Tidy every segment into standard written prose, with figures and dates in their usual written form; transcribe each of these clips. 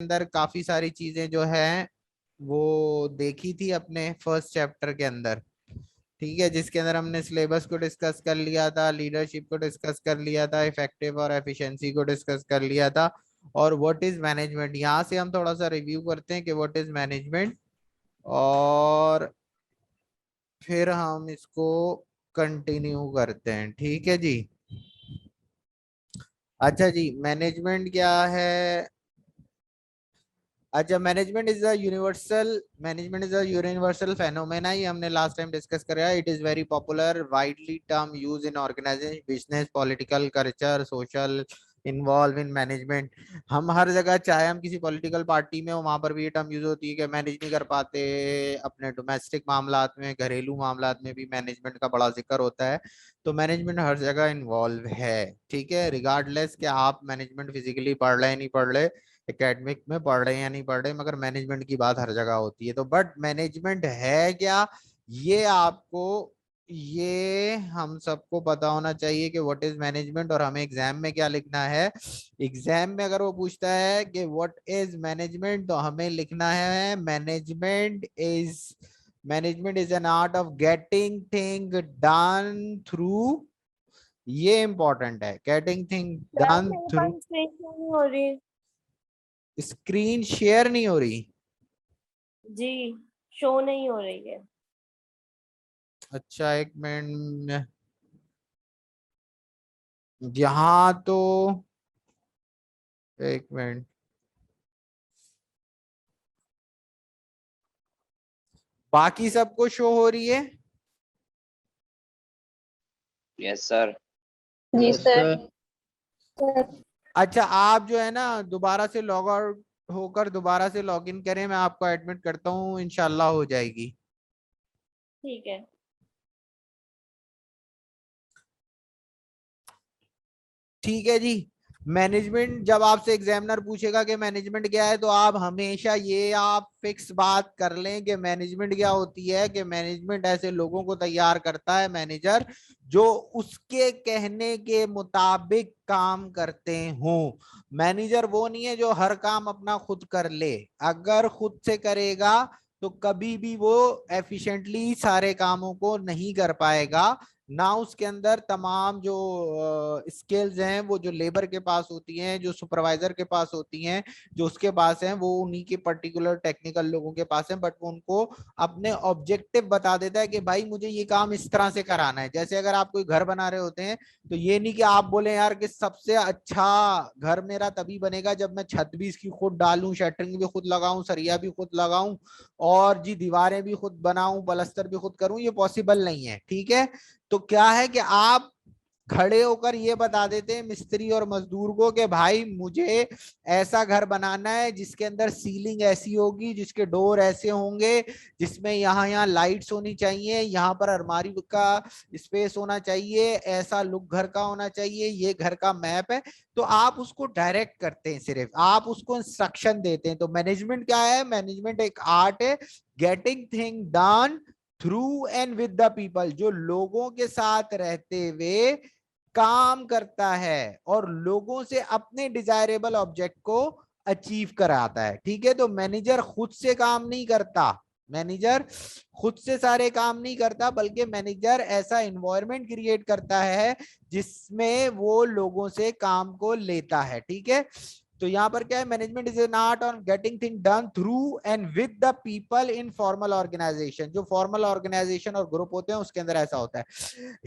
अंदर काफी सारी चीजें जो है वो देखी थी अपने फर्स्ट चैप्टर के अंदर। ठीक है, जिसके अंदर हमने सिलेबस को डिस्कस कर लिया था, लीडरशिप को डिस्कस कर लिया था, इफेक्टिव और एफिशिएंसी को डिस्कस कर लिया था, और व्हाट इज मैनेजमेंट। यहाँ से हम थोड़ा सा रिव्यू करते हैं कि व्हाट इज मैनेजमेंट, और फिर हम इसको कंटिन्यू करते हैं। ठीक है जी। अच्छा जी, मैनेजमेंट क्या है? अच्छा, management is a universal phenomena. ये हमने लास्ट टाइम डिस्कस करा। It is very popular, widely term use in organisation, business, political, culture, social, involve in management. हम हर जगह, चाहे हम किसी पॉलिटिकल पार्टी में हो, वहां पर भी ये टर्म यूज होती है कि मैनेज नहीं कर पाते। अपने डोमेस्टिक मामलात में, घरेलू मामलात में भी मैनेजमेंट का बड़ा जिक्र होता है। तो मैनेजमेंट हर जगह इन्वॉल्व है। ठीक है, रिगार्डलेस कि आप मैनेजमेंट फिजिकली पढ़ रहे नहीं पढ़ रहे, एकेडमिक में पढ़ रहे हैं या नहीं पढ़ रहे, मगर मैनेजमेंट की बात हर जगह होती है। तो बट मैनेजमेंट है क्या, ये आपको, ये हम सबको पता होना चाहिए कि व्हाट इज मैनेजमेंट, और हमें एग्जाम में क्या लिखना है। एग्जाम में अगर वो पूछता है कि व्हाट इज मैनेजमेंट, तो हमें लिखना है management is an art of getting thing done through. ये इंपॉर्टेंट है, गेटिंग थिंग सर डन मेरे थ्रू। पास स्क्रीन नहीं हो रही। स्क्रीन शेयर नहीं हो रही? जी, शो नहीं हो रही है। अच्छा, एक मिनट। यहाँ तो एक मिनट, बाकी सबको शो हो रही है? Yes sir. जी सर। अच्छा, आप जो है ना दोबारा से लॉग आउट होकर दोबारा से लॉग इन करें, मैं आपको एडमिट करता हूँ, इंशाल्लाह हो जाएगी। ठीक है। ठीक है जी। मैनेजमेंट, जब आपसे एग्जामिनर पूछेगा कि मैनेजमेंट क्या है, तो आप हमेशा ये आप फिक्स बात कर लें कि मैनेजमेंट क्या होती है, कि मैनेजमेंट ऐसे लोगों को तैयार करता है, मैनेजर, जो उसके कहने के मुताबिक काम करते हों। मैनेजर वो नहीं है जो हर काम अपना खुद कर ले। अगर खुद से करेगा तो कभी भी वो एफिशिएंटली सारे कामों को नहीं कर पाएगा। ना उसके अंदर तमाम जो स्किल्स हैं वो जो लेबर के पास होती हैं, जो सुपरवाइजर के पास होती हैं, जो उसके पास हैं, वो उन्हीं के पर्टिकुलर टेक्निकल लोगों के पास हैं। बट वो उनको अपने ऑब्जेक्टिव बता देता है कि भाई मुझे ये काम इस तरह से कराना है। जैसे अगर आप कोई घर बना रहे होते हैं, तो ये नहीं कि आप बोले यार कि सबसे अच्छा घर मेरा तभी बनेगा जब मैं छत भी इसकी खुद डालूं, शटरिंग भी खुद लगाऊं, सरिया भी खुद लगाऊं, और जी दीवारें भी खुद बनाऊं, पलस्तर भी खुद करूं। ये पॉसिबल नहीं है। ठीक है, तो क्या है कि आप खड़े होकर ये बता देते हैं मिस्त्री और मजदूर को कि भाई मुझे ऐसा घर बनाना है जिसके अंदर सीलिंग ऐसी होगी, जिसके डोर ऐसे होंगे, जिसमें यहाँ लाइट्स होनी चाहिए, यहाँ पर अलमारी का स्पेस होना चाहिए, ऐसा लुक घर का होना चाहिए, ये घर का मैप है। तो आप उसको डायरेक्ट करते हैं, सिर्फ आप उसको इंस्ट्रक्शन देते हैं। तो मैनेजमेंट क्या है? मैनेजमेंट एक आर्ट है, getting thing done through and with the people, जो लोगों के साथ रहते हुए काम करता है और लोगों से अपने डिजायरेबल ऑब्जेक्ट को अचीव कराता है। ठीक है, तो मैनेजर खुद से काम नहीं करता, मैनेजर खुद से सारे काम नहीं करता, बल्कि मैनेजर ऐसा एनवायरनमेंट क्रिएट करता है जिसमें वो लोगों से काम को लेता है। ठीक है, तो यहाँ पर क्या है? Management is an art on getting thing done through and with the people in formal organisation. जो फॉर्मल ऑर्गेनाइजेशन और ग्रुप होते हैं उसके अंदर ऐसा होता है।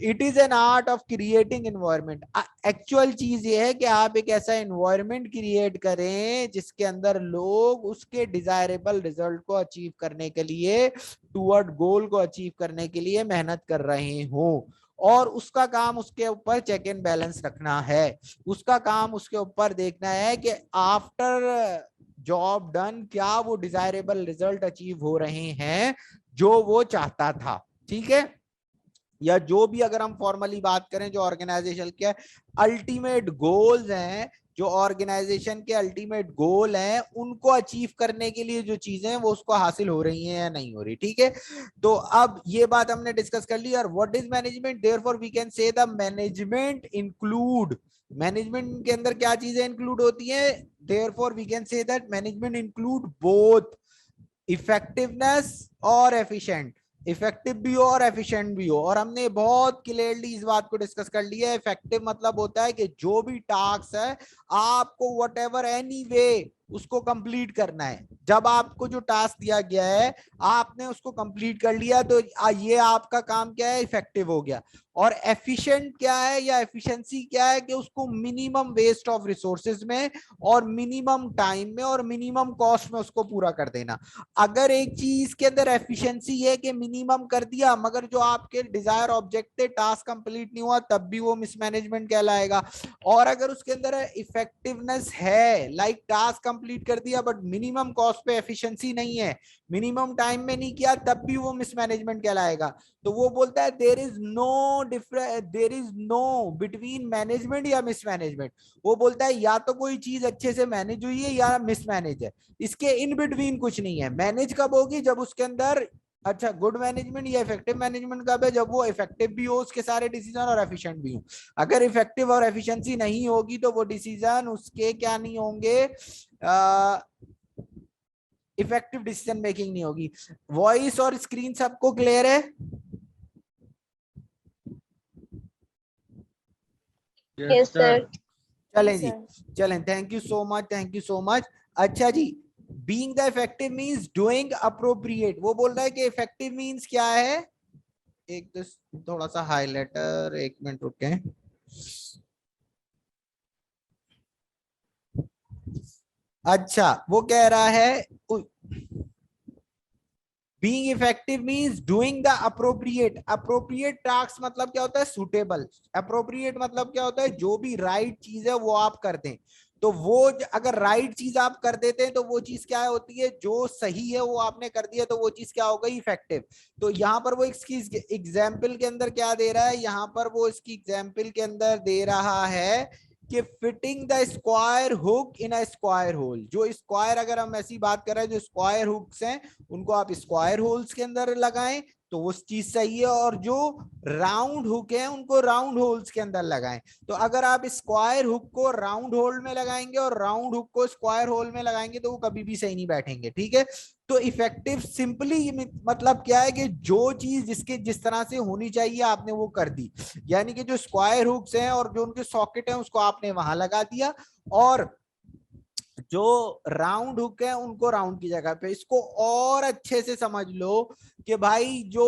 It is an art of creating environment. Actual चीज ये है कि आप एक ऐसा एनवायरनमेंट क्रिएट करें जिसके अंदर लोग उसके डिजायरेबल रिजल्ट को अचीव करने के लिए, टूवर्ड गोल को अचीव करने के लिए मेहनत कर रहे हों, और उसका काम उसके ऊपर चेक एंड बैलेंस रखना है। उसका काम उसके ऊपर देखना है कि आफ्टर जॉब डन क्या वो डिजायरेबल रिजल्ट अचीव हो रहे हैं जो वो चाहता था। ठीक है, या जो भी अगर हम फॉर्मली बात करें जो ऑर्गेनाइजेशन के अल्टीमेट गोल्स हैं, जो ऑर्गेनाइजेशन के अल्टीमेट गोल हैं, उनको अचीव करने के लिए जो चीजें हैं वो उसको हासिल हो रही हैं या नहीं हो रही। ठीक है, तो अब ये बात हमने डिस्कस कर ली। और what is management? Therefore we can say the management include management के अंदर क्या चीजें इंक्लूड होती है? Therefore we can say that management include both effectiveness और एफिशिएंट, इफेक्टिव भी हो और एफिशिएंट भी हो। और हमने बहुत क्लियरली इस बात को डिस्कस कर लिया है। इफेक्टिव मतलब होता है कि जो भी टास्क है आपको वट एवर एनी वे उसको कंप्लीट करना है। जब आपको जो टास्क दिया गया है आपने उसको कंप्लीट कर लिया तो ये आपका काम क्या है? इफेक्टिव हो गया। और एफिशिएंट क्या है या एफिशिएंसी क्या है? कि उसको मिनिमम वेस्ट ऑफ रिसोर्सेज में और मिनिमम टाइम में और मिनिमम कॉस्ट में उसको पूरा कर देना। अगर एक चीज के अंदर एफिशिएंसी है कि मिनिमम कर दिया मगर जो आपके डिजायर ऑब्जेक्ट थे टास्क कंप्लीट नहीं हुआ, तब भी वो मिसमैनेजमेंट कहलाएगा। और अगर उसके अंदर इफेक्टिवनेस है, लाइक टास्क कंप्लीट कर दिया बट मिनिमम कॉस्ट पे एफिशिएंसी नहीं है, मिनिमम टाइम में नहीं किया, तब भी वो मिसमैनेजमेंट कहलाएगा। तो वो बोलता है there is no difference, there is no between management या मिसमैनेजमेंट। वो बोलता है या तो कोई चीज अच्छे से मैनेज हुई है या मिसमैनेज है, इसके इन बिटवीन कुछ नहीं है। मैनेज कब होगी? जब उसके अंदर, अच्छा गुड मैनेजमेंट या इफेक्टिव मैनेजमेंट कब है? जब वो इफेक्टिव भी हो उसके सारे डिसीजन और एफिशिएंट भी हो। अगर इफेक्टिव और एफिशिएंसी नहीं होगी तो वो डिसीजन उसके क्या नहीं होंगे? इफेक्टिव डिसीजन मेकिंग नहीं होगी। वॉइस और स्क्रीन सबको क्लियर है? Yes sir. चलें जी, चलें, thank you so much, thank you so much. अच्छा जी, being the effective means doing appropriate. वो बोल रहा है कि इफेक्टिव मींस क्या है? एक तो थोड़ा सा हाईलाइटर, एक मिनट रुके। अच्छा वो कह रहा है being effective means doing the appropriate. Appropriate task मतलब क्या होता है? सुटेबल। अप्रोप्रिएट मतलब क्या होता है? जो भी राइट चीज है वो आप कर दें। तो वो अगर राइट चीज आप कर देते हैं तो वो चीज क्या होती है? जो सही है वो आपने कर दिया तो वो चीज क्या हो गई? इफेक्टिव। तो यहाँ पर वो इसकी एग्जाम्पल के अंदर क्या दे रहा है? यहाँ पर वो इसकी एग्जाम्पल के अंदर दे रहा है कि fitting the square hook in a square hole. जो स्क्वायर, अगर हम ऐसी बात कर रहे हैं, जो स्क्वायर हुक्स हैं उनको आप स्क्वायर होल्स के अंदर लगाएं तो वो चीज सही है, और जो राउंड हुक है उनको राउंड होल्स के अंदर लगाएं। तो अगर आप स्क्वायर हुक को राउंड होल में लगाएंगे और राउंड हुक को स्क्वायर होल में लगाएंगे तो वो कभी भी सही नहीं बैठेंगे, ठीक है। तो इफेक्टिव सिंपली मतलब क्या है? कि जो चीज जिसके जिस तरह से होनी चाहिए आपने वो कर दी। यानी कि जो स्क्वायर हुक्स हैं और जो उनके सॉकेट हैं उसको आपने वहां लगा दिया, और जो राउंड हुक है उनको राउंड की जगह पे। इसको और अच्छे से समझ लो कि भाई जो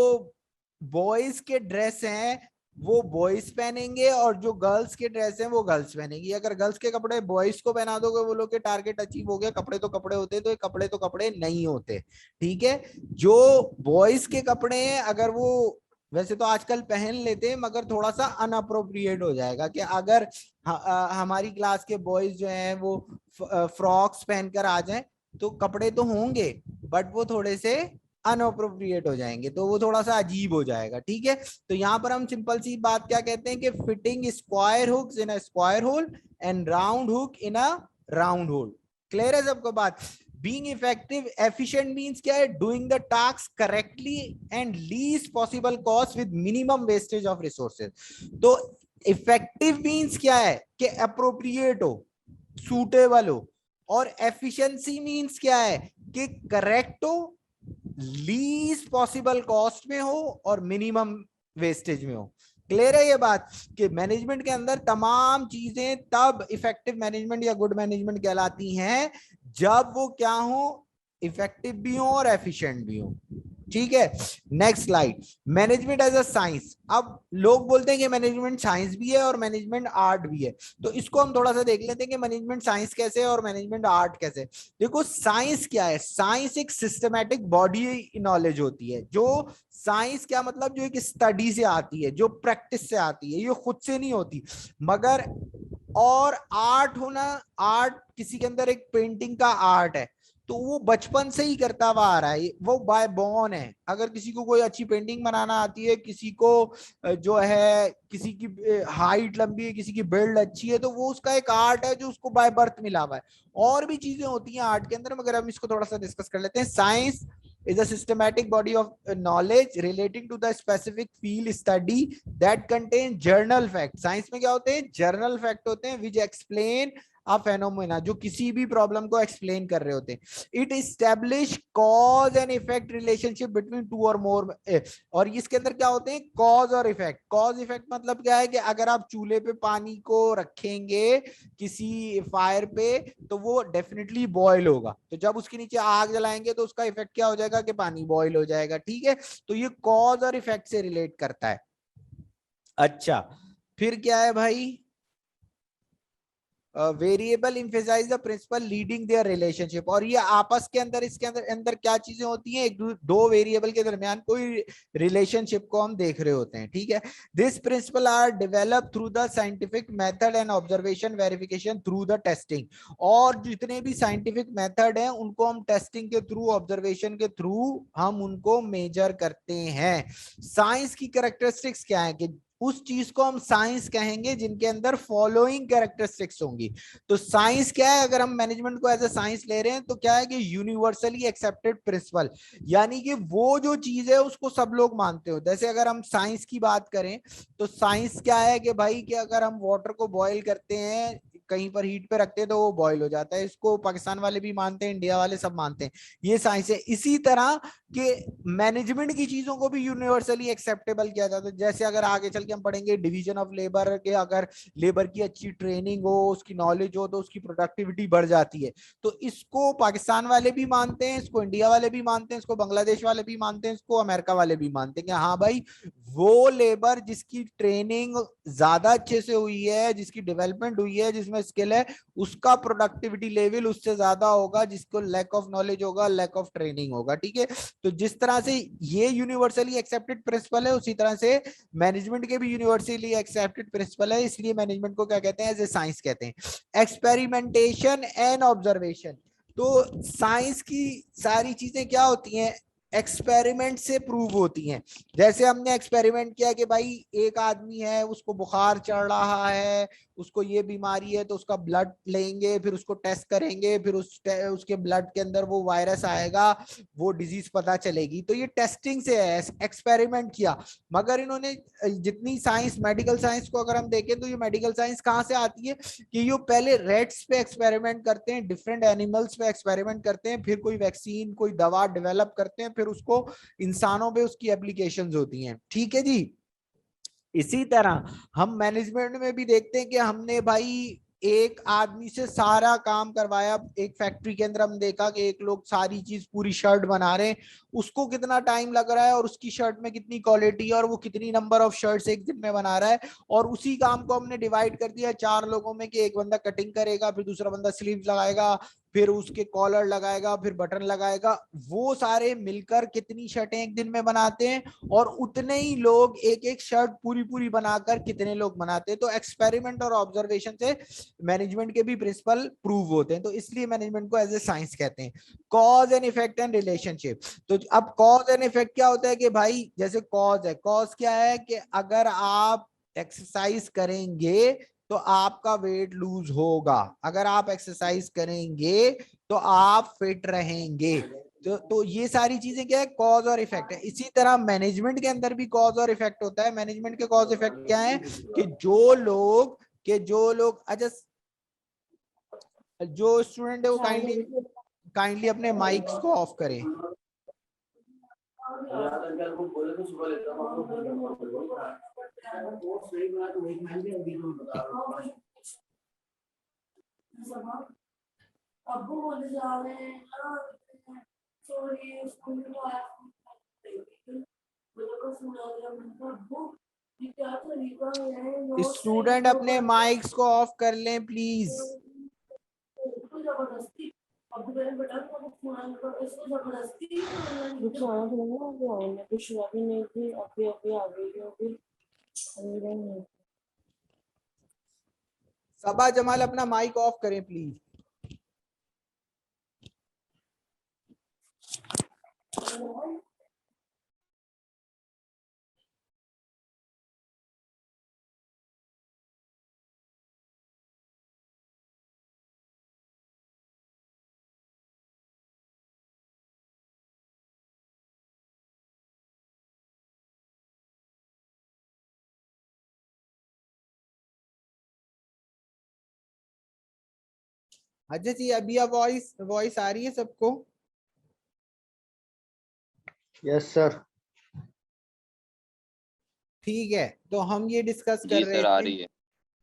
बॉयज के ड्रेस हैं वो बॉयज पहनेंगे और जो गर्ल्स के ड्रेस हैं वो गर्ल्स पहनेंगी। अगर गर्ल्स के कपड़े बॉयज को पहना दोगे वो लोग के टारगेट अचीव हो गया। कपड़े तो कपड़े होते, तो कपड़े तो कपड़े नहीं होते, ठीक है। जो बॉयज के कपड़े हैं अगर वो, वैसे तो आजकल पहन लेते हैं मगर थोड़ा सा अनअप्रोप्रिएट हो जाएगा कि अगर हमारी क्लास के बॉयज जो हैं वो फ्रॉक्स पहनकर आ जाएं तो कपड़े तो होंगे बट वो थोड़े से अनअप्रोप्रिएट हो जाएंगे, तो वो थोड़ा सा अजीब हो जाएगा, ठीक है। तो यहाँ पर हम सिंपल सी बात क्या कहते हैं कि fitting square hooks in a square hole and round hook in a round hole. Clear है सबको बात? बीइंग इफेक्टिव एफिशिएंट मींस क्या है? Doing the task correctly and least possible cost with minimum wastage of resources. तो effective means क्या है? कि appropriate हो, सूटेबल हो। और एफिशिएंसी मींस क्या है? कि करेक्ट हो, लीस्ट पॉसिबल कॉस्ट में हो और मिनिमम वेस्टेज में हो। क्लियर है ये बात? कि मैनेजमेंट के अंदर तमाम चीजें तब इफेक्टिव मैनेजमेंट या गुड मैनेजमेंट कहलाती हैं जब वो क्या हो? इफेक्टिव भी हो और एफिशिएंट भी हो, ठीक है। Next slide, management as a science. अब लोग बोलते हैं कि मैनेजमेंट साइंस भी है और मैनेजमेंट आर्ट भी है। तो इसको हम थोड़ा सा देख लेते हैं कि मैनेजमेंट साइंस कैसे है और मैनेजमेंट आर्ट कैसे है। देखो साइंस क्या है? साइंस एक सिस्टमैटिक बॉडी नॉलेज होती है। जो साइंस क्या मतलब? जो एक स्टडी से आती है, जो प्रैक्टिस से आती है, ये खुद से नहीं होती। मगर और आर्ट होना, आर्ट किसी के अंदर एक पेंटिंग का आर्ट है तो वो बचपन से ही करता हुआ आ रहा है, वो बाय बॉर्न है। अगर किसी को कोई अच्छी पेंटिंग बनाना आती है, किसी को जो है किसी की हाइट लंबी है, किसी की बिल्ड अच्छी है, तो वो उसका एक आर्ट है जो उसको बाय बर्थ मिला हुआ है। और भी चीजें होती हैं आर्ट के अंदर मगर हम इसको थोड़ा सा डिस्कस कर लेते हैं। Science is a systematic body of knowledge relating to the specific field study that contain journal fact. Science में क्या होते हैं? जर्नल फैक्ट होते हैं which explain a phenomena, जो किसी भी प्रॉब्लम को एक्सप्लेन कर रहे होते हैं. It establish cause and effect relationship between two और मोर. और इसके अंदर क्या होते हैं? कॉज और इफेक्ट. कॉज इफेक्ट मतलब क्या है कि अगर आप चूल्हे पे पानी को रखेंगे किसी फायर पे तो वो डेफिनेटली बॉयल होगा, तो जब उसके नीचे आग जलाएंगे तो उसका इफेक्ट क्या हो जाएगा कि पानी बॉयल हो जाएगा. ठीक है, तो ये कॉज और इफेक्ट से रिलेट करता है. अच्छा, फिर क्या है भाई? Variable emphasise the principle leading their relationship. और ये आपस के अंदर, इसके अंदर अंदर क्या चीजें होती हैं? एक दो वेरिएबल के दरमियान कोई रिलेशनशिप को हम देख रहे होते हैं. ठीक है, this principle are develop through the scientific method and observation verification through the testing. और जितने भी साइंटिफिक मेथड हैं उनको हम टेस्टिंग के थ्रू, ऑब्जर्वेशन के थ्रू हम उनको मेजर करते हैं. साइंस की कैरेक्टरिस्टिक्स क्या है कि उस चीज को हम साइंस कहेंगे जिनके अंदर फॉलोइंग कैरेक्टरिस्टिक्स होंगी. तो साइंस क्या है? अगर हम मैनेजमेंट को एज ए साइंस ले रहे हैं तो क्या है कि यूनिवर्सली एक्सेप्टेड प्रिंसिपल, यानी कि वो जो चीज है उसको सब लोग मानते हो. जैसे अगर हम साइंस की बात करें तो साइंस क्या है कि भाई कि अगर हम वाटर को बॉईल करते हैं, कहीं पर हीट पे रखते हैं तो वो बॉईल हो जाता है. इसको पाकिस्तान वाले भी मानते हैं, इंडिया वाले सब मानते हैं. ये साइंस है. इसी तरह कि मैनेजमेंट की चीजों को भी यूनिवर्सली एक्सेप्टेबल किया जाता है. जैसे अगर आगे चल के हम पढ़ेंगे डिवीजन ऑफ लेबर के, अगर लेबर की अच्छी ट्रेनिंग हो, उसकी नॉलेज हो तो उसकी प्रोडक्टिविटी बढ़ जाती है. तो इसको पाकिस्तान वाले भी मानते हैं, इसको इंडिया वाले भी मानते हैं, इसको बांग्लादेश वाले भी मानते हैं, इसको अमेरिका वाले भी मानते हैं कि हाँ भाई वो लेबर जिसकी ट्रेनिंग ज्यादा अच्छे से हुई है, जिसकी डेवलपमेंट हुई है, जिसमें स्किल है, उसका प्रोडक्टिविटी लेवल उससे ज्यादा होगा जिसको लैक ऑफ नॉलेज होगा, लैक ऑफ ट्रेनिंग होगा. ठीक है, तो जिस तरह से ये यूनिवर्सली एक्सेप्टेड प्रिंसिपल है उसी तरह से मैनेजमेंट के भी यूनिवर्सली एक्सेप्टेड प्रिंसिपल है. इसलिए मैनेजमेंट को क्या कहते हैं? एज ए साइंस कहते हैं. Experimentation and observation. तो साइंस की सारी चीजें क्या होती हैं? एक्सपेरिमेंट से प्रूव होती हैं. जैसे हमने एक्सपेरिमेंट किया कि भाई एक आदमी है, उसको बुखार चढ़ रहा है, उसको ये बीमारी है, तो उसका ब्लड लेंगे, फिर उसको टेस्ट करेंगे, फिर उसके ब्लड के अंदर वो वायरस आएगा, वो डिजीज पता चलेगी. तो ये टेस्टिंग से है, एक्सपेरिमेंट किया. मगर इन्होंने जितनी साइंस, मेडिकल साइंस को अगर हम देखें तो ये मेडिकल साइंस कहाँ से आती है कि ये पहले रेट्स पे एक्सपेरिमेंट करते हैं, डिफरेंट एनिमल्स पे एक्सपेरिमेंट करते हैं, फिर कोई वैक्सीन, कोई दवा डेवलप करते हैं, फिर उसको इंसानों पे उसकी एप्लीकेशंस होती हैं. ठीक है जी. इसी तरह हम मैनेजमेंट में भी देखते हैं कि हमने भाई एक आदमी से सारा काम करवाया. एक फैक्ट्री के अंदर हम देखा कि एक लोग सारी चीज, पूरी शर्ट बना रहे हैं, उसको कितना टाइम लग रहा है और उसकी शर्ट में कितनी क्वालिटी है और वो कितनी नंबर ऑफ शर्ट्स एक दिन में बना रहा है. और उसी काम को हमने डिवाइड कर दिया 4 लोगों में कि एक बंदा कटिंग करेगा, फिर दूसरा बंदा स्लीव्स लगाएगा, फिर उसके कॉलर लगाएगा, फिर बटन लगाएगा. वो सारे मिलकर कितनी शर्टें एक दिन में बनाते हैं, और उतने ही लोग एक एक शर्ट पूरी पूरी बनाकर कितने लोग बनाते हैं. तो एक्सपेरिमेंट और ऑब्जर्वेशन से मैनेजमेंट के भी प्रिंसिपल प्रूव होते हैं. तो इसलिए मैनेजमेंट को एज ए साइंस कहते हैं. Cause and effect and relationship. तो अब कॉज एंड इफेक्ट क्या होता है कि भाई जैसे कॉज है, कॉज क्या है कि अगर आप एक्सरसाइज करेंगे तो आपका वेट लूज होगा, अगर आप एक्सरसाइज करेंगे तो आप फिट रहेंगे. तो ये सारी चीजें क्या है? कॉज और इफेक्ट है. इसी तरह मैनेजमेंट के अंदर भी कॉज और इफेक्ट होता है. मैनेजमेंट के कॉज इफेक्ट क्या है कि जो लोग अच्छा, जो स्टूडेंट है वो काइंडली काइंडली अपने माइक्स को ऑफ करें. स्टूडेंट अपने माइक्स को ऑफ कर लें प्लीज. सबा जमाल अपना माइक ऑफ करें प्लीज. अच्छा जी, अभी अब वॉइस वॉइस आ रही है सबको? Yes sir. ठीक है, तो हम ये डिस्कस कर जी रहे सर आ थे। रही है।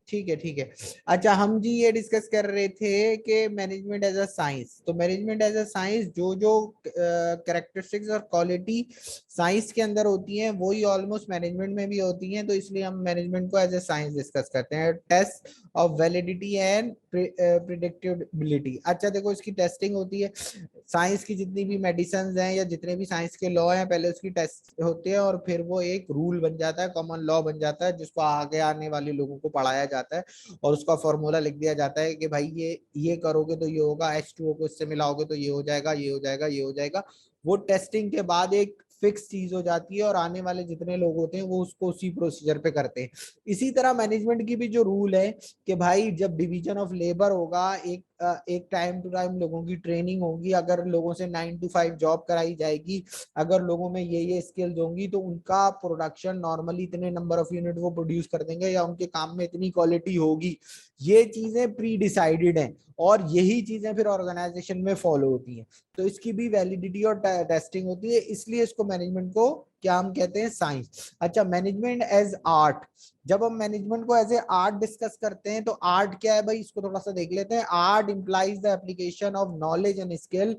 ठीक है ठीक है। अच्छा, हम जी ये डिस्कस कर रहे थे कि मैनेजमेंट एज अ साइंस, तो मैनेजमेंट एज अ साइंस जो जो कैरेक्टरिस्टिक्स और क्वालिटी साइंस के अंदर होती हैं वही ऑलमोस्ट मैनेजमेंट में भी होती हैं, तो इसलिए हम मैनेजमेंट को एज अ साइंस डिस्कस करते हैं। Test of validity and predictability. अच्छा देखो, इसकी टेस्टिंग होती है। साइंस की जितनी भी मेडिसिन हैं या जितने भी साइंस के लॉ हैं, पहले उसकी टेस्ट होते हैं और फिर वो एक रूल बन जाता है, कॉमन लॉ बन जाता है, जिसको आगे आने वाले लोगों को पढ़ाया जाता है और उसका फॉर्मूला लिख दिया जाता है कि भाई ये करोगे तो ये होगा, H2O को इससे मिलाओगे तो ये हो जाएगा, ये हो जाएगा, ये हो जाएगा। वो टेस्टिंग के बाद एक फिक्स चीज हो जाती है और आने वाले जितने लोग होते हैं वो उसको उसी प्रोसीजर पे करते हैं। इसी तरह मैनेजमेंट की भी जो रूल है कि भाई जब डिवीजन ऑफ लेबर होगा, एक टाइम टू टाइम लोगों की ट्रेनिंग होगी, अगर लोगों से 9 to 5 जॉब कराई जाएगी, अगर लोगों में ये स्किल्स होंगी तो उनका प्रोडक्शन नॉर्मली इतने नंबर ऑफ यूनिट वो प्रोड्यूस कर देंगे या उनके काम में इतनी क्वालिटी होगी। ये चीजें प्री डिसाइडेड हैं और यही चीजें फिर ऑर्गेनाइजेशन में फॉलो होती हैं, तो इसकी भी वैलिडिटी और टेस्टिंग होती है, इसलिए इसको मैनेजमेंट को क्या हम कहते हैं, साइंस। अच्छा, मैनेजमेंट एज आर्ट। जब हम मैनेजमेंट को एज ए आर्ट डिस्कस करते हैं तो आर्ट क्या है भाई, इसको थोड़ा सा देख लेते हैं। Art implies the application of knowledge and skill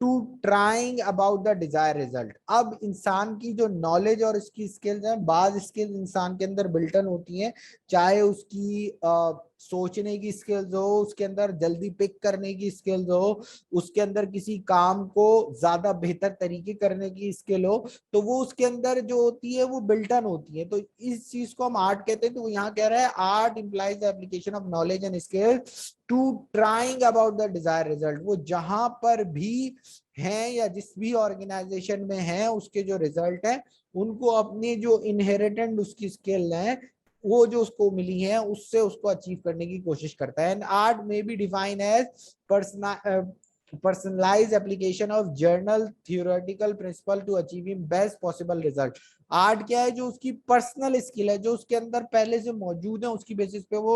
to trying about the desire result. अब इंसान की जो नॉलेज और इसकी स्किल्स हैं, बाज स्किल्स इंसान के अंदर बिल्टन होती हैं, चाहे उसकी सोचने की स्किल्स हो, उसके अंदर जल्दी पिक करने की स्किल्स हो, उसके अंदर किसी काम को ज्यादा बेहतर तरीके करने की स्किल हो, तो वो उसके अंदर जो होती है वो बिल्टन होती है, तो इस चीज को हम आर्ट कहते हैं। तो यहाँ कह रहा है art implies the application of knowledge and skill to trying about the desire result. वो जहां पर भी हैं या जिस भी ऑर्गेनाइजेशन में हैं, उसके जो रिजल्ट है उनको अपनी जो इनहेरिटेंट उसकी स्किल है वो जो उसको मिली है उससे उसको अचीव करने की कोशिश करता है। एंड आर्ट में be define as personalized application of journal theoretical principle to achieving best possible result। Art क्या है, जो उसकी पर्सनल स्किल है, जो उसके अंदर पहले से मौजूद है, उसकी बेसिस पे वो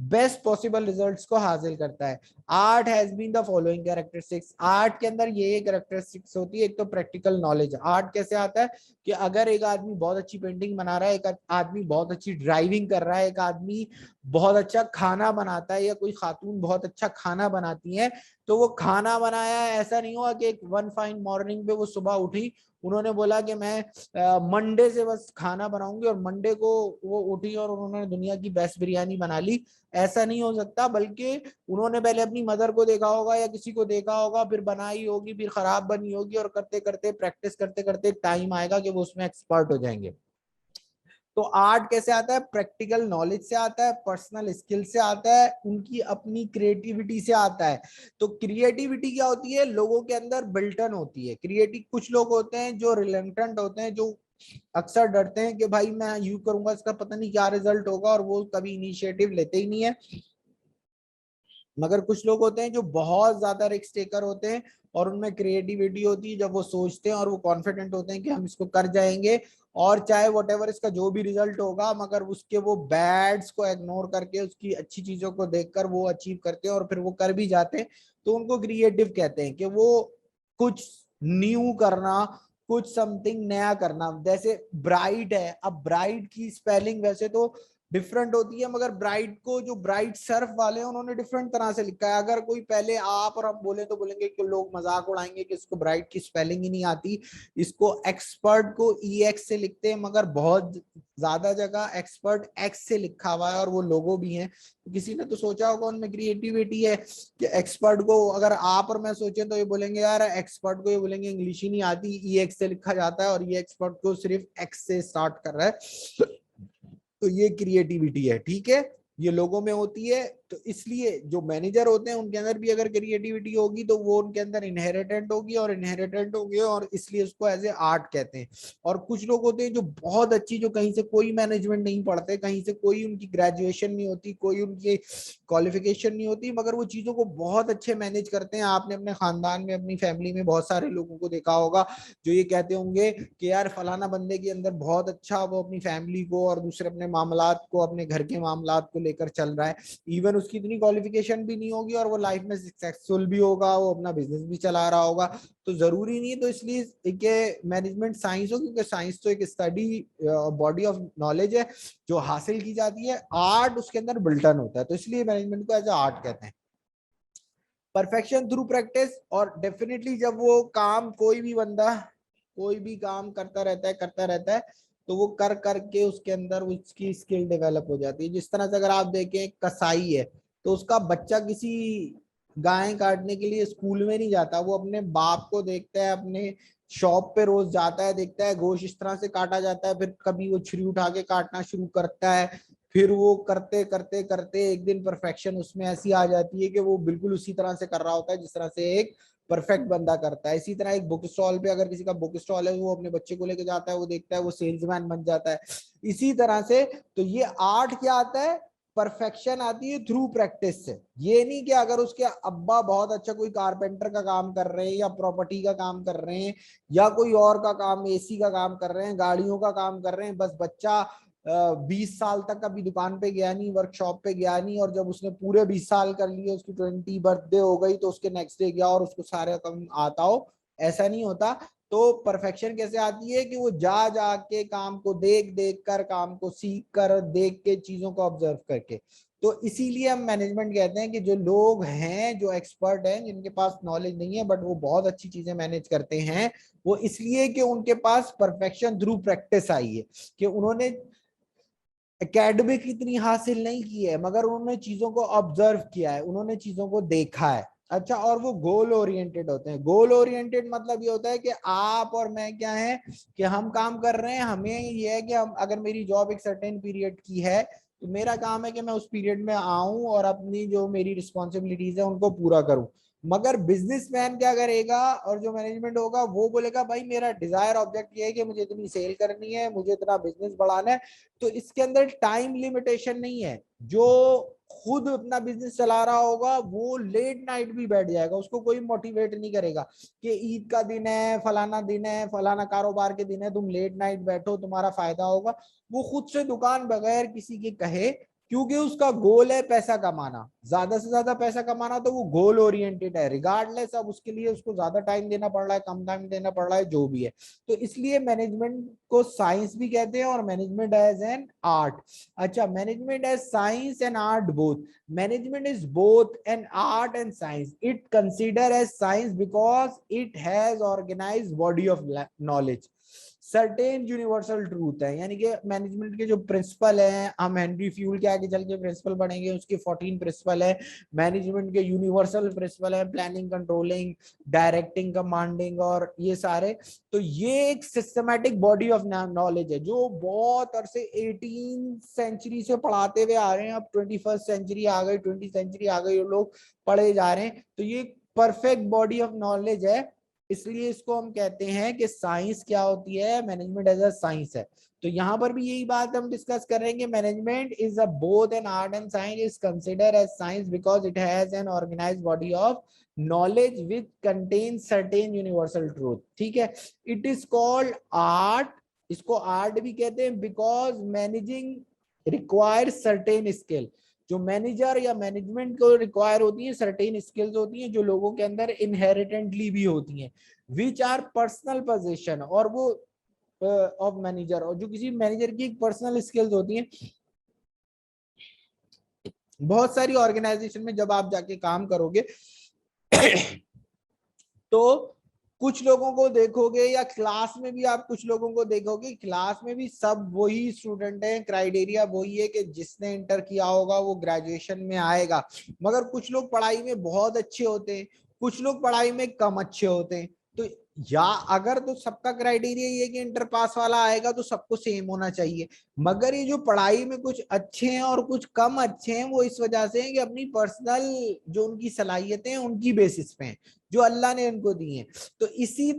बेस्ट पॉसिबल रिजल्ट्स को हासिल करता है। Art has been the following characteristics. Art के अंदर ये कैरेक्टरिस्टिक्स होती है। एक तो प्रैक्टिकल नॉलेज। आर्ट कैसे आता है कि अगर एक आदमी बहुत अच्छी पेंटिंग बना रहा है, एक आदमी बहुत अच्छी ड्राइविंग कर रहा है, एक आदमी बहुत अच्छा खाना बनाता है या कोई खातून बहुत अच्छा खाना बनाती है, तो वो खाना बनाया है, ऐसा नहीं हुआ कि एक वन फाइन मॉर्निंग पे वो सुबह उठी, उन्होंने बोला कि मैं मंडे से बस खाना बनाऊंगी और मंडे को वो उठी और उन्होंने दुनिया की बेस्ट बिरयानी बना ली। ऐसा नहीं हो सकता, बल्कि उन्होंने पहले अपनी मदर को देखा होगा या किसी को देखा होगा, फिर बनाई होगी, फिर खराब बनी होगी और करते करते प्रैक्टिस करते करते टाइम आएगा कि वो उसमें एक्सपर्ट हो जाएंगे। तो आर्ट कैसे आता है, प्रैक्टिकल नॉलेज से आता है, पर्सनल स्किल से आता है, उनकी अपनी क्रिएटिविटी से आता है। तो क्रिएटिविटी क्या होती है, लोगों के अंदर बिल्टन होती है क्रिएटिव। कुछ लोग होते हैं जो रिलेंटेंट होते हैं, जो अक्सर डरते हैं कि भाई मैं यू करूंगा इसका पता नहीं क्या रिजल्ट होगा, और वो कभी इनिशिएटिव लेते ही नहीं है। मगर कुछ लोग होते हैं जो बहुत ज्यादा रिस्क टेकर होते हैं और उनमें क्रिएटिविटी होती है, जब वो सोचते हैं और वो कॉन्फिडेंट होते हैं कि हम इसको कर जाएंगे, और चाहे वॉटेवर इसका जो भी रिजल्ट होगा, मगर उसके वो बैड्स को इग्नोर करके उसकी अच्छी चीजों को देखकर वो अचीव करते हैं और फिर वो कर भी जाते हैं। तो उनको क्रिएटिव कहते हैं कि वो कुछ न्यू करना, कुछ समथिंग नया करना। जैसे ब्राइट है, अब ब्राइट की स्पेलिंग वैसे तो डिफरेंट होती है, मगर ब्राइट को जो ब्राइट सर्फ वाले हैं उन्होंने डिफरेंट तरह से लिखा है। अगर कोई पहले आप और हम बोले तो बोलेंगे कि लोग मजाक उड़ाएंगे कि इसको ब्राइट की स्पेलिंग ही नहीं आती, इसको एक्सपर्ट को EX से लिखते हैं, मगर बहुत ज्यादा जगह एक्सपर्ट X से लिखा हुआ है और वो लोगो भी हैं। तो किसी ने तो सोचा होगा उनमें क्रिएटिविटी है कि एक्सपर्ट को अगर आप और मैं सोचे तो ये बोलेंगे यार एक्सपर्ट को, ये बोलेंगे इंग्लिश ही नहीं आती, EX से लिखा जाता है और ये एक्सपर्ट को सिर्फ X से स्टार्ट कर रहा है। तो ये क्रिएटिविटी है, ठीक है, ये लोगों में होती है। तो इसलिए जो मैनेजर होते हैं उनके अंदर भी अगर क्रिएटिविटी होगी तो वो उनके अंदर इनहेरिटेंट होगी, और इनहेरिटेंट होगी और इसलिए उसको एज ए आर्ट कहते हैं। और कुछ लोग होते हैं जो बहुत अच्छी, जो कहीं से कोई मैनेजमेंट नहीं पढ़ते, कहीं से कोई उनकी ग्रेजुएशन नहीं होती, कोई उनकी क्वालिफिकेशन नहीं होती, मगर वो चीजों को बहुत अच्छे मैनेज करते हैं। आपने अपने खानदान में, अपनी फैमिली में बहुत सारे लोगों को देखा होगा जो ये कहते होंगे कि यार फलाना बंदे के अंदर बहुत अच्छा, वो अपनी फैमिली को और दूसरे अपने मामलात को, अपने घर के मामलात को लेकर चल रहा है। इवन उसकी इतनी क्वालिफिकेशन भी नहीं होगी और वो लाइफ में सक्सेसफुल भी होगा, वो अपना बिजनेस भी चला रहा होगा। तो जरूरी नहीं है, तो इसलिए मैनेजमेंट साइंस हो, क्योंकि साइंस तो एक स्टडी बॉडी ऑफ नॉलेज है जो हासिल की जाती है। आर्ट उसके अंदर बिल्टन होता है, तो इसलिए मैनेजमेंट को एज आर्ट कहते हैं। परफेक्शन थ्रू प्रैक्टिस, और डेफिनेटली जब वो काम कोई भी बंदा कोई भी काम करता रहता है तो वो कर करके उसके अंदर उसकी स्किल डेवलप हो जाती है। जिस तरह से अगर आप देखें कसाई है, तो उसका बच्चा किसी गाय काटने के लिए स्कूल में नहीं जाता, वो अपने बाप को देखता है, अपने शॉप पे रोज जाता है, देखता है गोश्त इस तरह से काटा जाता है, फिर कभी वो छुरी उठा के काटना शुरू करता है, फिर वो करते करते करते एक दिन परफेक्शन उसमें ऐसी आ जाती है कि वो बिल्कुल उसी तरह से कर रहा होता है जिस तरह से एक परफेक्ट बंदा करता है। इसी तरह एक बुक स्टॉल पे अगर किसी का बुक स्टॉल है, वो अपने बच्चे को लेके जाता है, वो देखता है, वो सेल्समैन बन जाता है। इसी तरह से तो ये आर्ट क्या आता है, परफेक्शन आती है थ्रू प्रैक्टिस से। ये नहीं कि अगर उसके अब्बा बहुत अच्छा कोई कारपेंटर का काम कर रहे हैं या प्रॉपर्टी का काम कर रहे हैं या कोई और का काम, एसी का काम कर रहे हैं, गाड़ियों का काम कर रहे हैं, बस बच्चा 20 साल तक कभी दुकान पे गया नहीं, वर्कशॉप पे गया नहीं, और जब उसने पूरे 20 साल कर लिए, उसकी 20 बर्थडे हो गई तो उसके नेक्स्ट डे गया और उसको सारे काम आता हो, ऐसा नहीं होता। तो परफेक्शन कैसे आती है कि वो जा जा के काम को देख देख कर, काम को सीख कर, देख के, चीजों को ऑब्जर्व करके। तो इसीलिए हम मैनेजमेंट कहते हैं कि जो लोग हैं, जो एक्सपर्ट हैं, जिनके पास नॉलेज नहीं है बट वो बहुत अच्छी चीजें मैनेज करते हैं, वो इसलिए कि उनके पास परफेक्शन थ्रू प्रैक्टिस आई है, कि उन्होंने एकेडमिक इतनी हासिल नहीं की है मगर उन्होंने चीजों को ऑब्जर्व किया है, उन्होंने चीजों को देखा है। अच्छा, और वो गोल ओरिएंटेड होते हैं। गोल ओरिएंटेड मतलब ये होता है कि आप और मैं क्या है कि हम काम कर रहे हैं, हमें ये है कि हम, अगर मेरी जॉब एक सर्टेन पीरियड की है तो मेरा काम है कि मैं उस पीरियड में आऊं और अपनी जो मेरी रिस्पॉन्सिबिलिटीज है उनको पूरा करूं। मगर बिजनेसमैन क्या करेगा, और जो मैनेजमेंट होगा वो बोलेगा भाई मेरा डिजायर ऑब्जेक्ट ये है कि मुझे इतनी सेल करनी है, मुझे इतना बिजनेस बढ़ाना है। तो इसके अंदर टाइम लिमिटेशन नहीं है। जो खुद अपना बिजनेस चला रहा होगा वो लेट नाइट भी बैठ जाएगा, उसको कोई मोटिवेट नहीं करेगा कि ईद का दिन है, फलाना दिन है, फलाना कारोबार के दिन है, तुम लेट नाइट बैठो, तुम्हारा फायदा होगा। वो खुद से दुकान बगैर किसी के कहे, क्योंकि उसका गोल है पैसा कमाना, ज्यादा से ज्यादा पैसा कमाना, तो वो गोल ओरिएंटेड है, रिगार्डलेस अब उसके लिए उसको ज्यादा टाइम देना पड़ रहा है, कम टाइम देना पड़ रहा है, जो भी है। तो इसलिए मैनेजमेंट को साइंस भी कहते हैं और मैनेजमेंट एज एन आर्ट। अच्छा, management as science and art both. Management is both an art and science. It consider as science because it has organise body of knowledge. Certain universal truth है, यानी कि management के जो principal हैं, हम Henry fuel के आगे चल के प्रिंसिपल पढ़ेंगे, उसके 14 प्रिंसिपल है। मैनेजमेंट के यूनिवर्सल प्रिंसिपल है, प्लानिंग, कंट्रोलिंग, डायरेक्टिंग, कमांडिंग, और ये सारे। तो ये एक सिस्टमैटिक बॉडी ऑफ नॉलेज है जो बहुत अरसे 18 सेंचुरी से पढ़ाते हुए आ रहे हैं। अब 21st सेंचुरी आ गई, 20th सेंचुरी आ गई, लोग पढ़े जा रहे हैं। तो ये परफेक्ट बॉडी ऑफ नॉलेज है, इसलिए इसको हम कहते हैं कि साइंस क्या होती है, मैनेजमेंट एज अ साइंस है। तो यहाँ पर भी यही बात हम डिस्कस कर रहे हैं कि management is a both an art and science, is consider as science because it has an organised body of knowledge which contains certain universal truth। ठीक है, इट इज कॉल्ड आर्ट, इसको आर्ट भी कहते हैं because managing require certain skill. जो manager या management को require होती है, सर्टेन स्किल्स होती हैं जो लोगों के अंदर इनहेरिटेंटली भी होती हैं, विच आर पर्सनल पोजीशन, और वो ऑफ मैनेजर, और जो किसी मैनेजर की पर्सनल स्किल्स होती हैं। बहुत सारी ऑर्गेनाइजेशन में जब आप जाके काम करोगे तो कुछ लोगों को देखोगे, या क्लास में भी आप कुछ लोगों को देखोगे, क्लास में भी सब वही स्टूडेंट हैं, क्राइटेरिया वही है कि जिसने इंटर किया होगा वो ग्रेजुएशन में आएगा। मगर कुछ लोग पढ़ाई में बहुत अच्छे होते हैं, कुछ लोग पढ़ाई में कम अच्छे होते हैं। तो या अगर तो सबका क्राइटेरिया ये कि इंटर पास वाला आएगा तो सबको सेम होना चाहिए। मगर ये जो पढ़ाई में कुछ अच्छे हैं और कुछ कम अच्छे हैं, वो इस वजह से हैं कि अपनी पर्सनल जो उनकी सलाहियतें हैं उनकी बेसिस पे हैं, जो अल्लाह ने उनको दी हैं। तो इसी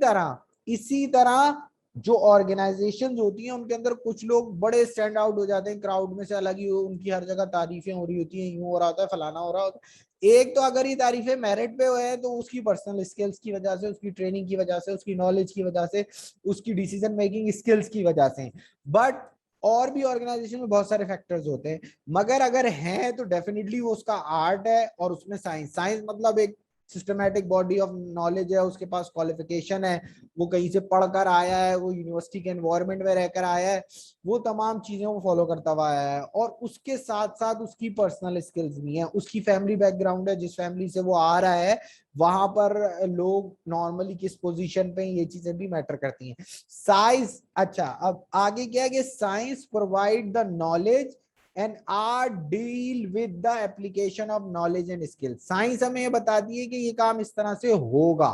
तरह जो ऑर्गेनाइजेशंस होती हैं उनके अंदर कुछ लोग बड़े स्टैंड आउट हो जाते हैं, क्राउड में से अलग ही, उनकी हर जगह तारीफें हो रही होती हैं, यूं हो रहा होता है, फलाना हो रहा होता है। एक तो अगर ये तारीफें मेरिट पे हुए हैं तो उसकी पर्सनल स्किल्स की वजह से, उसकी ट्रेनिंग की वजह से, उसकी नॉलेज की वजह से, उसकी डिसीजन मेकिंग स्किल्स की वजह से। बट और भी ऑर्गेनाइजेशन में बहुत सारे फैक्टर्स होते हैं, मगर अगर हैं तो डेफिनेटली वो उसका आर्ट है और उसमें साइंस। साइंस मतलब एक सिस्टमैटिक बॉडी ऑफ नॉलेज है, उसके पास क्वालिफिकेशन है, वो कहीं से पढ़कर आया है, वो यूनिवर्सिटी के एनवायरनमेंट में रहकर आया है, वो तमाम चीजों को फॉलो करता हुआ आया है। और उसके साथ साथ उसकी पर्सनल स्किल्स भी हैं, उसकी फैमिली बैकग्राउंड है, जिस फैमिली से वो आ रहा है वहां पर लोग नॉर्मली किस पोजीशन पे, ये चीजें भी मैटर करती हैं। साइंस, अच्छा अब आगे क्या है कि science provide the knowledge and art deal with the application of knowledge and skill. Science हमें ये बताती है कि ये काम इस तरह से होगा,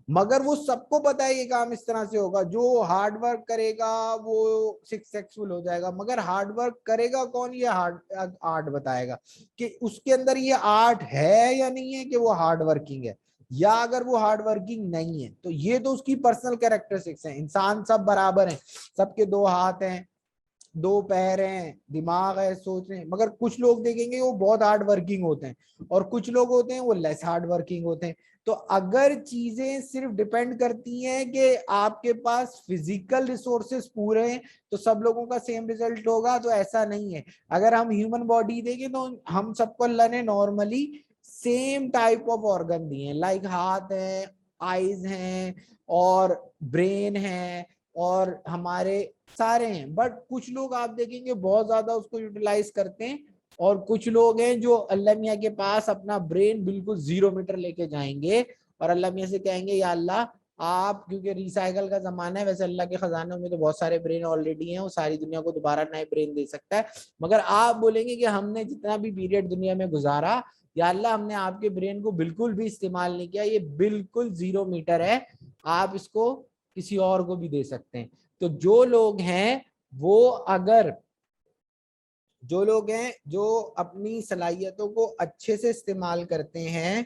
मगर वो सबको पता है ये काम इस तरह से होगा। जो हार्ड वर्क करेगा वो सक्सेसफुल हो जाएगा, मगर हार्ड वर्क करेगा कौन, ये हार्ड आर्ट बताएगा कि उसके अंदर ये आर्ट है या नहीं है, कि वो हार्ड वर्किंग है, या अगर वो हार्ड वर्किंग नहीं है तो ये तो उसकी पर्सनल कैरेक्टरिस्टिक्स हैं। इंसान सब बराबर हैं, सबके दो हाथ हैं, दो पैर हैं, दिमाग है, सोच रहे हैं, मगर कुछ लोग देखेंगे वो बहुत हार्ड वर्किंग होते हैं और कुछ लोग होते हैं वो लेस हार्ड वर्किंग होते हैं। तो अगर चीजें सिर्फ डिपेंड करती हैं कि आपके पास फिजिकल रिसोर्सेस पूरे हैं तो सब लोगों का सेम रिजल्ट होगा, तो ऐसा नहीं है। अगर हम ह्यूमन बॉडी देखें तो हम सबको अल्लाह ने normally same type of organ दिए हैं, लाइक हाथ है, आईज हैं और ब्रेन है और हमारे सारे हैं। बट कुछ लोग आप देखेंगे बहुत ज्यादा उसको यूटिलाइज करते हैं और कुछ लोग हैं जो अल्लाह मियाँ के पास अपना ब्रेन बिल्कुल 0 मीटर लेके जाएंगे और अल्लाह मियाँ से कहेंगे या अल्लाह आप, क्योंकि रिसाइकल का जमाना है, वैसे अल्लाह के खजाने में तो बहुत सारे ब्रेन ऑलरेडी हैं, वो सारी दुनिया को दोबारा नए ब्रेन दे सकता है, मगर आप बोलेंगे कि हमने जितना भी पीरियड दुनिया में गुजारा या अल्लाह हमने आपके ब्रेन को बिल्कुल भी इस्तेमाल नहीं किया, ये बिल्कुल 0 मीटर है, आप इसको किसी और को भी दे सकते हैं। तो जो लोग हैं वो, अगर जो लोग हैं जो अपनी सलाहियतों को अच्छे से इस्तेमाल करते हैं,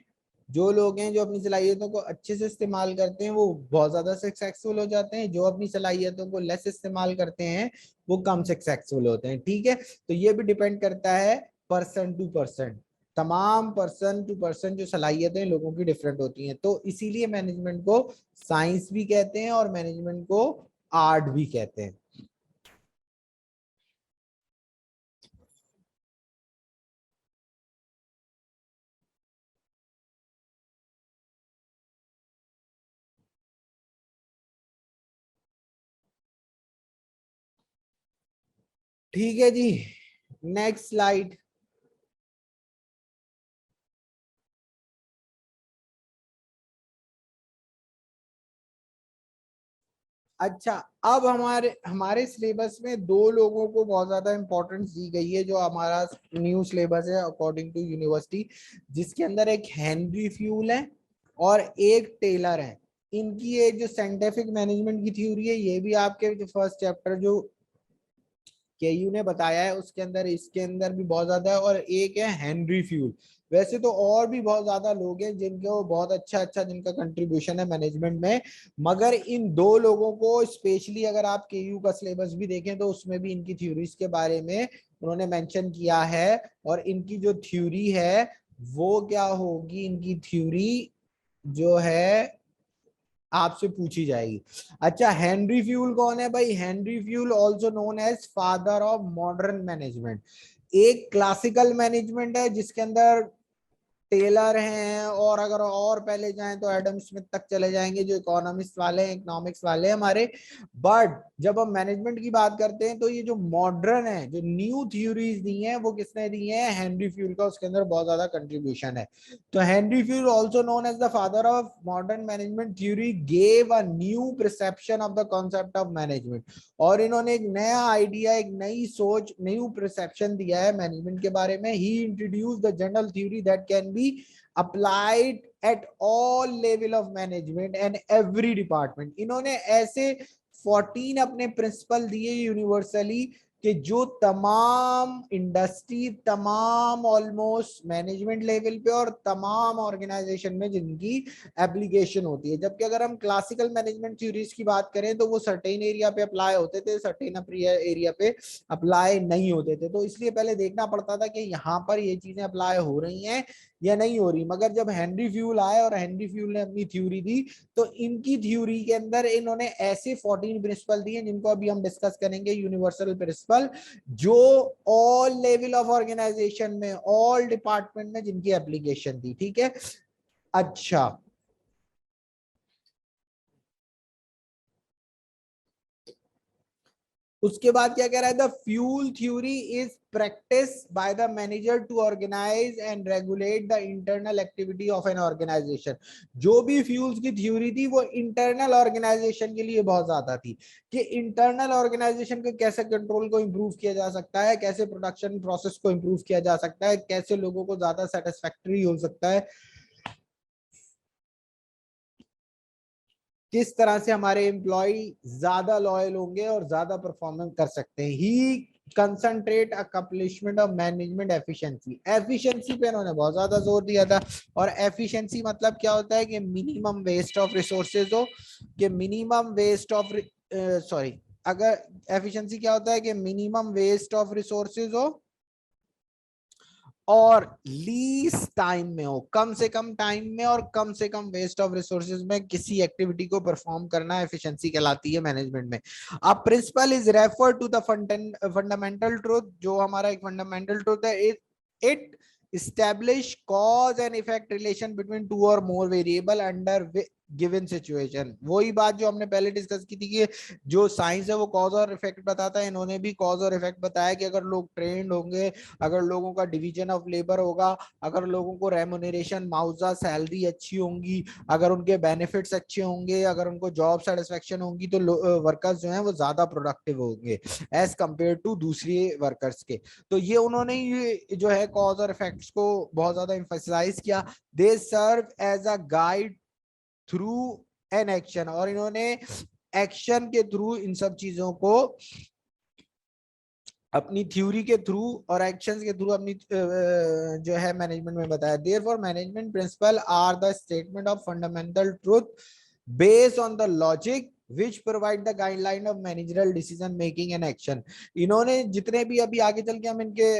जो लोग हैं जो अपनी सलाहियतों को अच्छे से इस्तेमाल करते हैं वो बहुत ज्यादा सक्सेसफुल हो जाते हैं। जो अपनी सलाहियतों को लेस इस्तेमाल करते हैं वो कम सक्सेसफुल होते हैं। ठीक है, तो ये भी डिपेंड करता है पर्सन टू पर्सन, तमाम पर्सन टू पर्सन जो सलाहियतें लोगों की डिफरेंट होती हैं। तो इसीलिए मैनेजमेंट को साइंस भी कहते हैं और मैनेजमेंट को आर्ट भी कहते हैं। ठीक है जी, नेक्स्ट स्लाइड। अच्छा, अब हमारे हमारे सिलेबस में दो लोगों को बहुत ज्यादा इंपॉर्टेंस दी गई है, जो हमारा न्यू सिलेबस है अकॉर्डिंग टू यूनिवर्सिटी, जिसके अंदर एक हेनरी फ्यूल है और एक टेलर है। इनकी एक जो साइंटिफिक मैनेजमेंट की थ्योरी है, ये भी आपके जो फर्स्ट चैप्टर जो केयू ने बताया है उसके अंदर, इसके अंदर भी बहुत ज्यादा है। और एक है हेनरी फ्यूल। वैसे तो और भी बहुत ज्यादा लोग हैं जिनको बहुत अच्छा अच्छा जिनका कंट्रीब्यूशन है मैनेजमेंट में, मगर इन दो लोगों को स्पेशली अगर आप केयू का सिलेबस भी देखें तो उसमें भी इनकी थ्योरीज के बारे में उन्होंने मेंशन किया है। और इनकी जो थ्योरी है वो क्या होगी, इनकी थ्योरी जो है आपसे पूछी जाएगी। अच्छा, हेनरी फ्यूल कौन है भाई? Henri Fayol also known as father of modern management. एक क्लासिकल मैनेजमेंट है जिसके अंदर टेलर हैं, और अगर और पहले जाएं तो एडम स्मिथ तक चले जाएंगे जो इकोनॉमिस्ट वाले हैं, इकोनॉमिक्स वाले हैं हमारे। बट जब हम मैनेजमेंट की बात करते हैं तो ये जो मॉडर्न है, जो न्यू थ्योरीज दी हैं वो किसने दी हैं? हेनरी फ्यूल का उसके अंदर बहुत ज्यादा कंट्रीब्यूशन है। तो Henri Fayol also known as the father of modern management theory gave a new perception of the concept of management. और इन्होंने एक नया आइडिया, एक नई सोच, न्यू परसेप्शन दिया है मैनेजमेंट के बारे में। He introduce the general theory that can be applied at all level of management and every department। इन्होंने ऐसे 14 अपने प्रिंसिपल दिए यूनिवर्सली कि जो तमाम इंडस्ट्री, तमाम ऑलमोस्ट मैनेजमेंट लेवल पे और तमाम ऑर्गेनाइजेशन में जिनकी एप्लीकेशन होती है। जबकि अगर हम क्लासिकल मैनेजमेंट थ्योरीज की बात करें तो वो सर्टेन एरिया पे अप्लाई होते थे, सर्टेन एरिया पे अप्लाई नहीं होते थे। तो इसलिए पहले देखना पड़ता था कि यहाँ पर ये चीजें अप्लाई हो रही हैं या नहीं हो रही। मगर जब हेनरी फ्यूल आए और हेनरी फ्यूल ने अपनी थ्योरी दी, तो इनकी थ्योरी के अंदर इन्होंने ऐसे 14 प्रिंसिपल दिए जिनको अभी हम डिस्कस करेंगे, यूनिवर्सल प्रिंसिपल, जो ऑल लेवल ऑफ ऑर्गेनाइजेशन में, ऑल डिपार्टमेंट में जिनकी एप्लीकेशन थी। ठीक है, अच्छा उसके बाद क्या कह रहा है, the Fayol theory is practice by the manager to organise and regulate the internal activity of an organisation. जो भी फ्यूल्स की थ्योरी थी वो इंटरनल ऑर्गेनाइजेशन के लिए बहुत ज्यादा थी, कि इंटरनल ऑर्गेनाइजेशन को कैसे कंट्रोल को इंप्रूव किया जा सकता है, कैसे प्रोडक्शन प्रोसेस को इंप्रूव किया जा सकता है, कैसे लोगों को ज्यादा सेटिस्फैक्टरी हो सकता है, किस तरह से हमारे एम्प्लॉय ज्यादा लॉयल होंगे और ज्यादा परफॉर्मेंस कर सकते हैं। He concentrate accomplishment of management efficiency. Efficiency पे इन्होंने बहुत ज्यादा जोर दिया था। और एफिशिएंसी मतलब क्या होता है, कि मिनिमम वेस्ट ऑफ रिसोर्सेज हो, कि मिनिमम वेस्ट ऑफ सॉरी, अगर एफिशिएंसी क्या होता है, कि मिनिमम वेस्ट ऑफ रिसोर्सेज हो और लीस्ट टाइम में हो, कम से कम टाइम में और कम से कम वेस्ट ऑफ रिसोर्सेज में किसी एक्टिविटी को परफॉर्म करना एफिशिएंसी कहलाती है मैनेजमेंट में। अब principle is refer to the fundamental truth, जो हमारा एक फंडामेंटल ट्रूथ है, it establish cause and effect relation between two or more variable under given situation. वही बात जो हमने पहले डिस्कस की थी, कि जो साइंस है वो कॉज और इफेक्ट बताता है, इन्होंने भी कॉज और इफेक्ट बताया, कि अगर लोग ट्रेंड होंगे, अगर लोगों का डिवीजन ऑफ लेबर होगा, अगर लोगों को रेमुनरेशन, मुआवजा, सैलरी अच्छी होंगी, अगर उनके बेनिफिट्स अच्छे होंगे, अगर उनको जॉब सेटिस्फेक्शन होगी, तो वर्कर्स जो हैं वो ज्यादा प्रोडक्टिव होंगे एज कंपेयर टू दूसरे वर्कर्स के। तो ये उन्होंने ये जो है कॉज और इफेक्ट्स को बहुत ज्यादा एम्फसाइज किया। They serve as a guide through an action, और इन्होंने एक्शन के थ्रू इन सब चीजों को अपनी थ्योरी के थ्रू और एक्शंस के थ्रू अपनी जो है मैनेजमेंट में बताया। Therefore management principle are the statement of fundamental truth based on the logic which provide the guideline of managerial decision making and action। इन्होंने जितने भी अभी आगे चल के हम इनके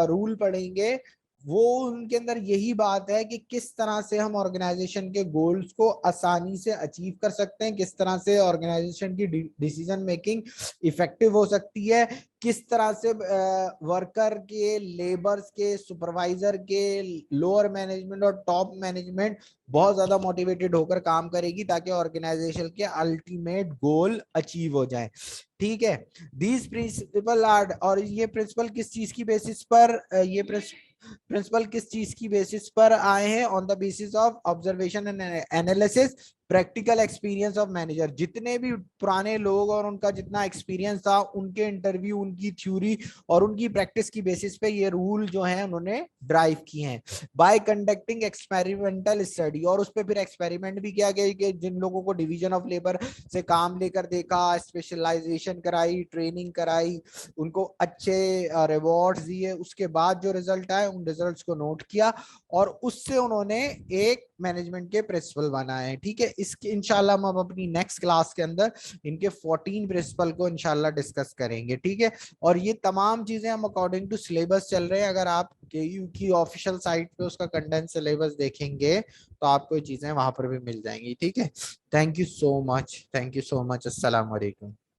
रूल पढ़ेंगे, वो उनके अंदर यही बात है कि किस तरह से हम ऑर्गेनाइजेशन के गोल्स को आसानी से अचीव कर सकते हैं, किस तरह से ऑर्गेनाइजेशन की डिसीजन मेकिंग इफेक्टिव हो सकती है, किस तरह से वर्कर के, लेबर्स के, सुपरवाइजर के, लोअर मैनेजमेंट और टॉप मैनेजमेंट बहुत ज्यादा मोटिवेटेड होकर काम करेगी, ताकि ऑर्गेनाइजेशन के अल्टीमेट गोल अचीव हो जाए। ठीक है, दीज प्रिंसिपल आर, और ये प्रिंसिपल किस चीज की बेसिस पर, ये प्रिंसिपल किस चीज की बेसिस पर आए हैं, on the basis of observation and analysis, practical experience of manager. जितने भी पुराने लोग और उनका जितना एक्सपीरियंस था, उनके इंटरव्यू, उनकी थ्योरी और उनकी प्रैक्टिस की बेसिस पे ये रूल जो है उन्होंने ड्राइव किए हैं। बाय कंडक्टिंग एक्सपेरिमेंटल स्टडी, और उस पर फिर एक्सपेरिमेंट भी किया गया, कि जिन लोगों को डिवीजन ऑफ लेबर से काम लेकर देखा, स्पेशलाइजेशन कराई, ट्रेनिंग कराई, उनको अच्छे रिवॉर्ड्स दिए, उसके बाद जो रिजल्ट आए उन रिजल्ट्स को नोट किया, और उससे उन्होंने एक मैनेजमेंट के प्रिंसिपल बनाए। ठीक है, इसके इंशाल्लाह हम अपनी नेक्स्ट क्लास के अंदर इनके 14 प्रिंसिपल को इंशाल्लाह डिस्कस करेंगे। ठीक है, और ये तमाम चीजें हम अकॉर्डिंग टू सिलेबस चल रहे हैं। अगर आप केयू की ऑफिशियल साइट पे उसका कंडेंस सिलेबस देखेंगे तो आपको ये चीजें वहां पर भी मिल जाएंगी। ठीक है, thank you so much, thank you so much, अस्सलाम वालेकुम।